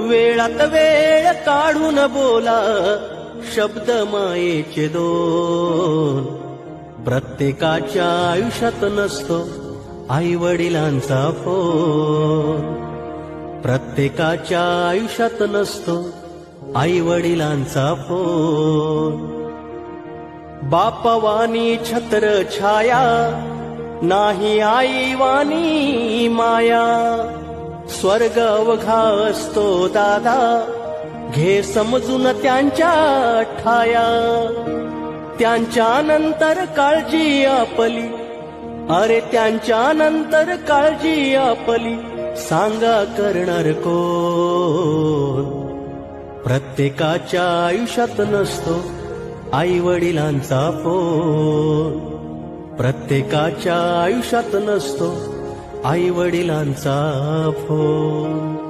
वेळात वेळ काढून बोला शब्द मायेचे दोन. प्रत्येकाच्या आयुष्यात नसतो आई वडिलांचा फोन. प्रत्येकाच्या आयुष्यात नसतो आई वडिलांचा फोन. बापवानी छत्र छाया नाही आई वाणी माया. स्वर्ग अवघा असतो दादा घे समजून त्यांच्या ठाया. त्यांच्या नंतर काळजी आपली, अरे त्यांच्या नंतर काळजी आपली, सांगा करणार कोण. प्रत्येकाच्या आयुष्यात नसतो आई वडिलांचा फोन. प्रत्येकाच्या आयुष्यात नसतो आई वडिलांचा फोन.